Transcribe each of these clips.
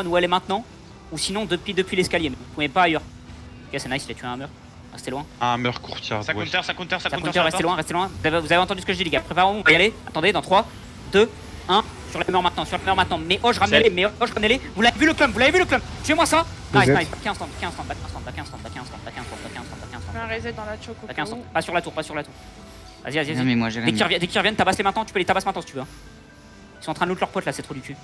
où elle est maintenant, ou sinon depuis l'escalier, mais vous pouvez pas ailleurs. Ok, c'est nice, il a tué un mur. Restez loin. Un mur courtier. Ça counter, ça counter, ça counter. Restez loin, restez loin. Vous avez entendu ce que je dis, les gars. Préparons, on va y aller. Attendez, dans 3, 2, 1. Sur la mur maintenant, sur la mur maintenant. Mais Hoche, ramenez-les, mais Hoche, ramenez-les. Vous l'avez vu le clump, vous l'avez vu le clump. Tuez-moi ça. Nice, nice. 15 stand, 15 stand, back 15 stand, back 15 stand, back 15 stand, back 15 stand, back 15 stand, back 15 stand. Je mets un reset dans la choke au Back cas 15 stand. où. Pas sur la tour, pas sur la tour. Vas-y, vas-y, Non, vas-y. mais moi j'ai Dès qu'ils reviennent, tabasse-les maintenant. Tu peux les tabasser maintenant si tu veux. Ils sont en train de loot leur pote là, c'est trop du cul.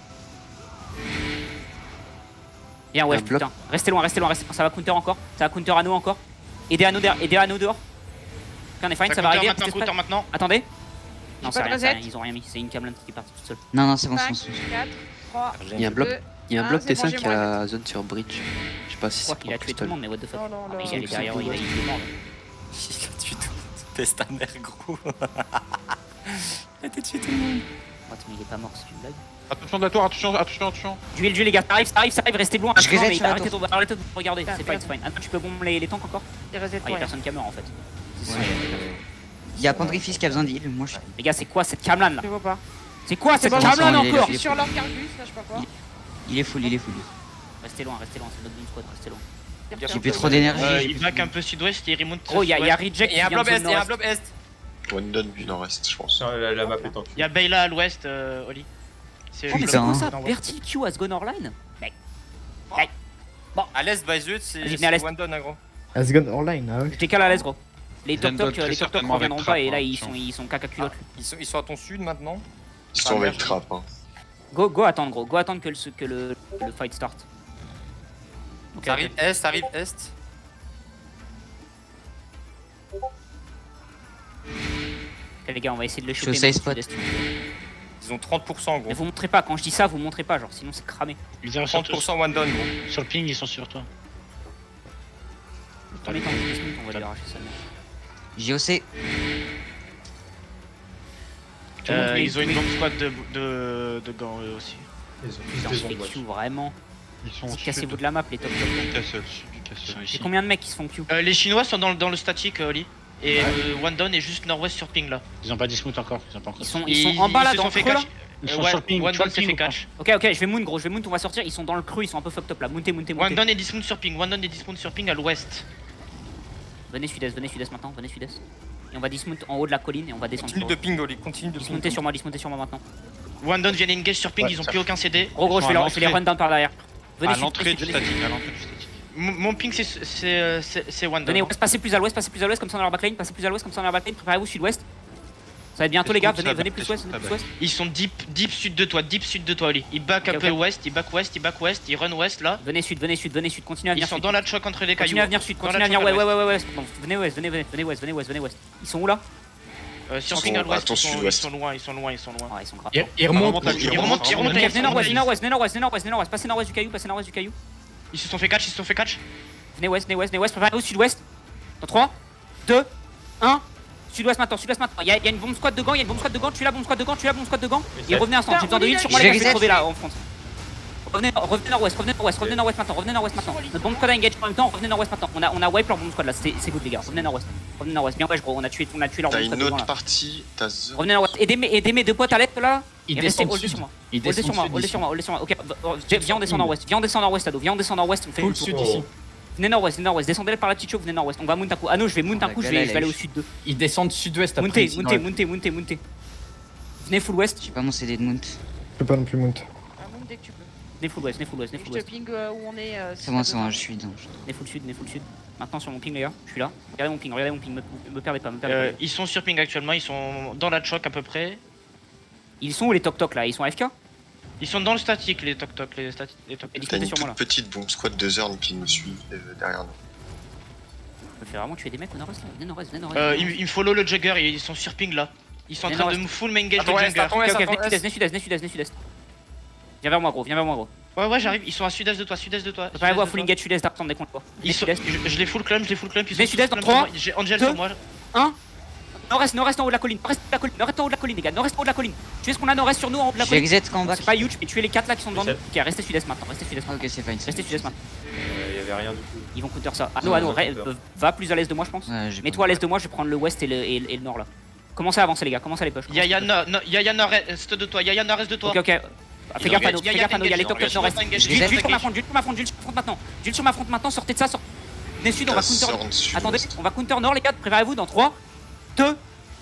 Bien, ouais, putain. Restez loin, restez loin, restez loin. Ça va counter encore. Ça va counter à nous encore. Aidez à nous dehors. Ok, on est fine, ça va arriver. Maintenant. Attendez. Non, c'est pas de rien, reset. ils ont rien mis. C'est une Camelot qui est partie toute seule. Non, c'est bon, 5, c'est bon. 4, 3, Il y a un bloc, 2, il y a un bloc c'est bon, T5 j'ai qui moins. a zone sur bridge. Je sais pas si Je crois c'est qu'il a tué tout le monde, mais what the fuck. Non, non, Ah, non. mais il est derrière, il est mort. Il a tué tout. Teste ta mère, gros. Il a tué tout le monde. What, mais il est pas mort, c'est une blague. Attention de la tour, attention. Duel, les gars, ça arrive, restez loin. Je reset sur la Arrêtez de regarder, c'est fine, c'est fine. Attends, tu peux bomber les tanks encore? Il reset Ah, pour y'a rien. personne qui meurt en fait. Il y a Pandrifis qui a besoin d'heal. Moi je suis. Les gars, c'est quoi cette Camelot là? Je vois pas. C'est quoi cette bon, Camelot il est encore? Je suis sur l'orgue Argus, là, je sais pas quoi. Il est full, il est full. Restez loin, c'est notre bonne squad, restez loin. J'ai plus trop d'énergie. Il back un peu sud-ouest et il remonte. Gros, y'a Reject. Il y a un blob est, il y a un blob est. Wandon du nord-est, je pense. La map est en Il y a Bayla à l'ouest, Oli. Oh, mais c'est Putain. quoi ça? Vertil Q has gone online? Mec. À l'est, by the way, c'est Vas-y, venez à l'est. Wandon, gros. Asgone Online, ah ouais. Je décale à l'aise, gros. Les Ils viennent toc-toc très certainement reviendront avec pas Trap, et là hein, ils sont caca culottes. Ils sont à ton sud maintenant. Ils sont avec trap, hein. Go attendre, gros. Go attendre que le fight start. Ok, Ça arrive est, ça arrive est. Ok, les gars, on va essayer de le Je choper. suis au mais safe spot. sud-est. Ils ont 30% gros. Mais vous montrez pas, quand je dis ça, vous montrez pas, genre sinon c'est cramé. 30% Wandon gros. Sur le ping, ils sont sur toi. Dans les temps de dismount, on va lui arracher ça. JOC. Ils ont une bombe squad de gants eux aussi. Putain, je fais Q vraiment. Ils sont au sud Cassez-vous de la map, les top top. du castle, sud du castle. J'ai combien de mecs qui se font Q? Les Chinois sont dans le statique, Oli. Et Wandon est juste nord-ouest sur ping là. Ils ont pas dismount encore. Ils ont pas encore. Ils sont en bas là, dans le creux là. Ils sont sur le ping. Wandon sur le s'est ping fait ou pas catch. Ok, je vais moon gros, on va sortir, ils sont dans le creux, ils sont un peu fucked up là. Montez. Wandon est dismount sur ping, Wandon est dismount sur ping à l'ouest. Venez sud-est maintenant, venez sud-est. Et on va dismount en haut de la colline et on va descendre. Continue de ping Oli, continue de ping. Dismontez sur moi maintenant. Wandon vient engage sur ping, ils ont plus aucun CD. Gros, je fais les run down par derrière. Venez À sud, l'entrée du venez statique, sud. à l'entrée du statique. Mon ping c'est Wandon. Venez ouest, passez plus à l'ouest comme ça dans leur backline, préparez-vous sud-ouest. Ça va être bientôt les gars, venez plus ouest, Ils sont deep sud de toi, Oli. Ils back un peu ouest, ils back ouest, ils run ouest là. Venez sud, continuez à Ils venir sont sud. dans la choc entre les cailloux. Continuez à venir sud, continuez à venir, ouais. Venez ouest. Ils sont où là? Sur Ils ping sont à l'ouest, à ton sudouest. ils sont loin. Ouais, ils sont grave. Ils remontent. Ils remontent. Venez nord-ouest, passez nord-ouest du caillou. Ils se sont fait catch. Venez ouest, préparez-vous sud-ouest. Dans 3, 2, 1. Sud-ouest maintenant. Il y a une bombe squad de gants, tu la bombe squad de gants. Et revenez instant, j'ai besoin de heal sur moi les gars, je vais crever là en front. Revenez nord-ouest maintenant. Notre bombe squad a engage en même temps, revenez nord-ouest maintenant. On a wipe leur bombe squad là, c'est good les gars. Revenez nord-ouest. Bien ouais gros, on a tué leur T'as bombe squad une de gants autre là. partie, t'as zone. Revenez nord-ouest. Aidez mes deux potes à l'est là. Ils Et restez descendent holdez sud. sur moi. Ils Holdez descendent sur moi. Ok, viens on descend nord-ouest Ado. Viens on descend nord-ouest, on fait Full une tour. sud ici. Venez nord-ouest, descendez par la petite choke, venez nord-ouest. On va mount un coup. Ah non, je vais mount un coup, je vais aller au sud 2. Ils descendent sud-ouest après. Montez. Venez full west. J'ai pas mon CD de mount. Je peux pas non plus mount. Un monde dès que tu peux. Venez full west. Je te ping où on est. C'est bon, je suis dedans. Venez full sud. Maintenant sur mon ping les gars, je suis là. Regardez mon ping, me perdez pas. Ils sont sur ping actuellement, ils sont dans la choc à peu près. Ils sont où les toc-toc là? Ils sont AFK? Ils sont dans le statique, les toc-toc. Et T'as discutez une sur moi là. toute petite bombe squad de Zerl qui nous suit derrière nous. Je me fais vraiment tuer des mecs au nord-ouest là. Venez nord-ouest. Ils me follow le jugger, ils sont sur ping là. Ils sont en train de me full main engage le jungler. Ok, venez sud-est. Viens vers moi gros. Ouais, j'arrive, ils sont à sud-est de toi. Préparez-vous à full engage sud-est, attendez contre toi. Ils sont, je les full climb, Venez sud-est dans 3, J'ai Angel 2, sur moi. 1. Nord-est en haut de la colline. Nord-est en haut de la colline les gars. Nord-est en haut de la colline. Tuez ce qu'on a nord-est sur nous en haut de la J'ai colline. exit quand back. C'est pas huge, mais tuez les 4 là qui sont devant nous. Ok, restez sud-est maintenant. Ok, c'est fine. Restez sud-est maintenant. Il y avait rien du tout. Ils vont counter ça. Anno, va plus à l'est de moi je pense. Mets-toi à l'est de moi, je vais prendre le ouest et le nord là. Commencez à avancer les gars, commencez à les push. Yaya nord-est de toi, Ok. Fais gaffe à nous, fais gaffe à nous, il y a les top top nord-est. engage. Jules sur ma front, Jules sur ma front, Jules sur ma front maintenant. Jules sur ma front maintenant, sortez de ça, sortez. Venez sud, on va counter. Attendez, on va counter nord les gars, préparez-vous dans 3, 2,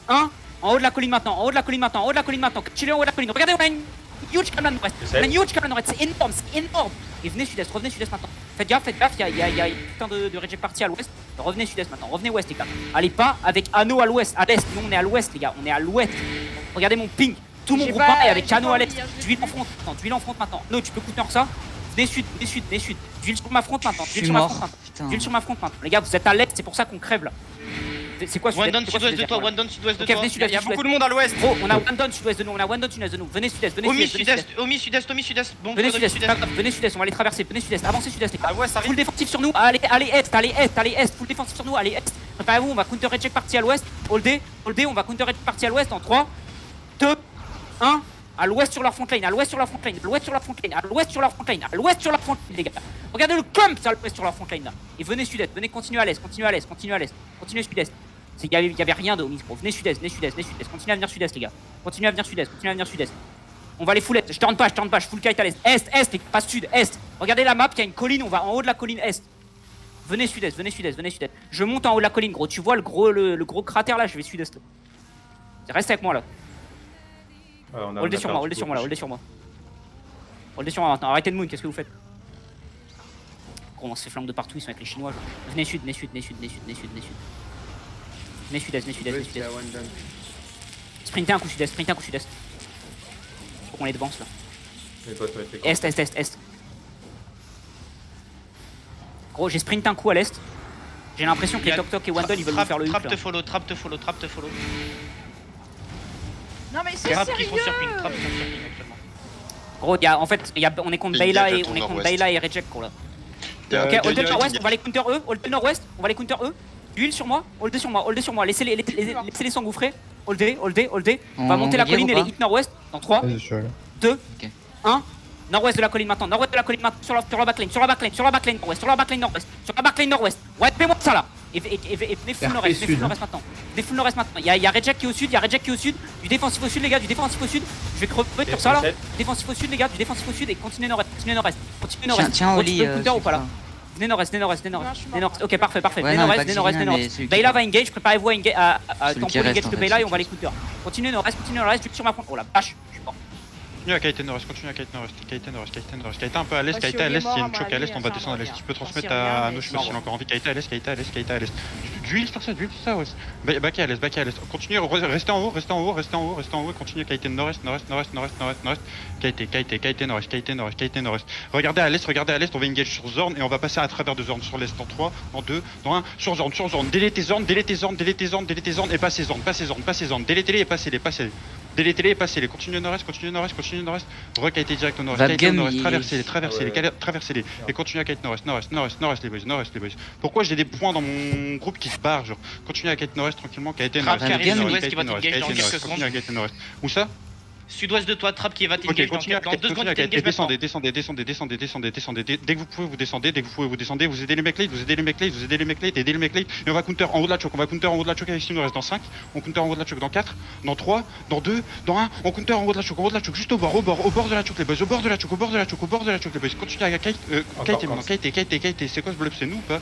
1. En haut de la colline maintenant, en haut de la colline maintenant, en haut de la colline maintenant. Chillez en haut de la colline. Regardez, on a une huge caméra nord-est. On a une huge caméra nord-est, c'est énorme, c'est énorme. Et venez sud-est, revenez sud-est maintenant. Faites gaffe, il y a une putain de reject party à l'ouest. Revenez sud-est maintenant, revenez ouest les gars. Allez pas avec Anneau à l'ouest, à l'est. Nous on est à l'ouest les gars, on est à l'ouest. Regardez mon ping. Tout mon J'ai groupe pas- est avec j'ai Anneau pas à l'est. envie, hein, je D'huile en front maintenant, d'huile en front maintenant. No, tu peux counter ça. Venez sud, venez sud, venez sud. D'huile sur ma front maintenant, Je d'huile suis sur ma mort. front maintenant. Putain. D'huile sur ma front maintenant. Les gars, vous êtes à l'est, c'est pour ça qu'on crève là. C'est quoi One sud-est? down C'est quoi sud-ouest de sud-est, toi, là one down sud-ouest de Ok, toi. venez sud-est, Il y a sud-ouest. beaucoup de monde à l'ouest. Gros, on a one down sud-ouest de nous, on a one down sud-ouest de nous. Venez sud-est, venez Omi sud-est, venez sud-est, Omi sud-est, Omi sud-est. Bon, Venez sud-est, sud-est, c'est pas grave, venez sud-est, on va les traverser, venez sud-est, avancez sud-est les gars. À l'ouest, ça Full arrive. défensif sur nous, allez, allez est, allez est, allez est, full défensif sur nous, allez est. Préparez-vous, on va counter reject party à l'ouest, hold D, on va counter reject party à l'ouest en 3, 2, 1. À l'ouest sur leur front lane, à l'ouest sur leur front lane, à l'ouest sur leur front lane, à l'ouest sur leur front lane, à l'ouest sur leur front lane les gars. Regardez le clump à l'ouest sur leur front lane là. Et venez sud-est, venez continuer à l'est, continuez à l'est, continuez à l'est, continuez sud-est. Il y avait rien de Omis Pro. Venez sud-est, venez sud-est, venez sud-est. Continuez à venir sud-est les gars. Continuez à venir sud-est, continuez à venir sud-est. On va les full est. Je tourne pas, je full kite à l'est. Est, les gars, pas sud, est. Regardez la map, il y a une colline, on va en haut de la colline est. Venez sud-est, venez sud-est, venez sud-est. Je monte en haut de la colline gros. Tu vois le gros cratère là, je vais sud-est. Reste avec moi là. Holdez sur moi, holdez sur moi là, holdez sur moi. Holdez sur moi maintenant, arrêtez de moon, qu'est-ce que vous faites? Gros, on se fait flanque de partout, ils sont avec les chinois. Genre. Venez sud, venez sud, venez sud, venez sud, venez sud, venez sud. Venez sud-est, venez sud-est, venez sud-est. Sprintez un coup sud-est, sprintez un coup sud-est. Faut qu'on les devance là. Est. Gros, j'ai sprinté un coup à l'est. J'ai l'impression que les Tok Tok et Wandon ils veulent nous faire le hook Trap là. te follow, trap te follow, trap te follow. Non mais c'est Trap qui sérieux. font sur ping, trap qui font sur ping actuellement. Gros, on est contre Il Bayla dégage et ton on est contre nord-ouest. Bayla et Reject gros là. Ok, hold le nord-ouest, on va les counter eux. Hold le nord-ouest, on va les counter eux. Huile sur moi, hold sur moi, hold sur moi. Laissez-les s'engouffrer. Hold. On va monter la colline et les hit nord-ouest dans 3, Vas-y, je suis là. 2, Ok. 1. Nord-ouest de la colline maintenant, nord-ouest de la colline maintenant, sur la backline nord-ouest, sur la backline nord-ouest. Ouais, fais-moi ça là. Et venez full nord-est, venez full nord-est maintenant. Venez full nord-est maintenant. Il y a Reject qui est au sud, du défensif au sud les gars, du défensif au sud. Je vais crever sur ça là. Défensif au sud les gars, du défensif au sud et continuez nord-est, continuez nord-est. Tiens, Gros, Oli. tu peux le counter ou pas là? Venez nord-est. Ok, parfait. Venez nord-est. Bayla va engage, préparez-vous à engage, à Celui qui tempo reste, engage en de fait, Bayla et c'est on va les counter. Continuez nord-est, juste sur ma front. Oh la vache, je suis mort. Continue à kite nord-est, continue à kite nord-est, kite nord-est, kite nord-est. Kite un peu à l'est, Ouais, kite si à on est l'est, il y a mort, une choke à l'est, on va ça descendre à va l'est. bien. Tu peux transmettre On s'y revient, à mais nous, je sais pas c'est s'il a bon. encore envie. Kite à l'est, kite à l'est, kite à l'est. D'huile sur ça, ouais. Back à l'est. Continuez, restez en haut et continuez à kite nord-est. Kite nord-est. Regardez à l'est, on va engage sur Zorn et on va passer à travers de Zorn sur l'est en 3, en 2, dans 1, sur Zorn. Délétez Zorn et passez Zorn. Délétez-les et passez-les. Délétez-les et passez-les. Continuez nord-est. Rekitez direct au nord-est. Vapgum, Kite au nord-est, il- traversez-les. Et continuez à kite nord-est, les boys. Pourquoi j'ai des points dans mon groupe qui se barrent, genre. Continuez à kite nord-est tranquillement, kite Trap nord-est. qui arrive Vapgum, sud-ouest qui va t'engage dans quelques secondes. Continuez à kite nord-est. Où ça? Sud-ouest de toi, trap qui va Ok, t'engage continuez à dans kite, 2 secondes, continuez à kite. t'engage maintenant. Descendez. Dès que vous pouvez, vous descendez. Vous aidez les mecs late, aidez les mecs late. Et on va counter en haut de la choke. Avec Steam, il nous reste dans 5. On counter en haut de la choke dans 4, dans 3, dans 2, dans 1. On counter en haut de la choke, juste au bord de la choke, les boys. Au bord de la choke, les boys. Continuez à kite. Kite. C'est quoi ce bluff? C'est nous ou pas?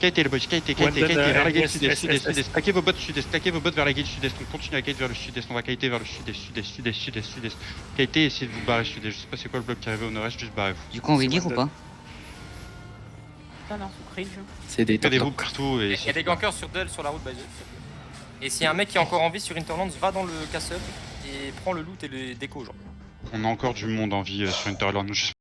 Kite les boys, kite, vers la gate sud-est. Claquez vos bots vers la gate sud-est. On continue à kite vers le sud-est, on va kiter vers le sud-est. Kite, essayez de vous barrer sud-est. Je sais pas c'est quoi le bloc qui arrive au nord-est, juste barrez-vous. Du coup, on va dire ou pas? Putain, non, faut cringe. C'est des Faites des top groupes partout et Il y a des gankers sur Duel sur la route, by the way. Et s'il y a un mec qui est encore en vie sur Interlands, va dans le castle et prend le loot et les décos, genre. on a encore du monde en vie sur Interland.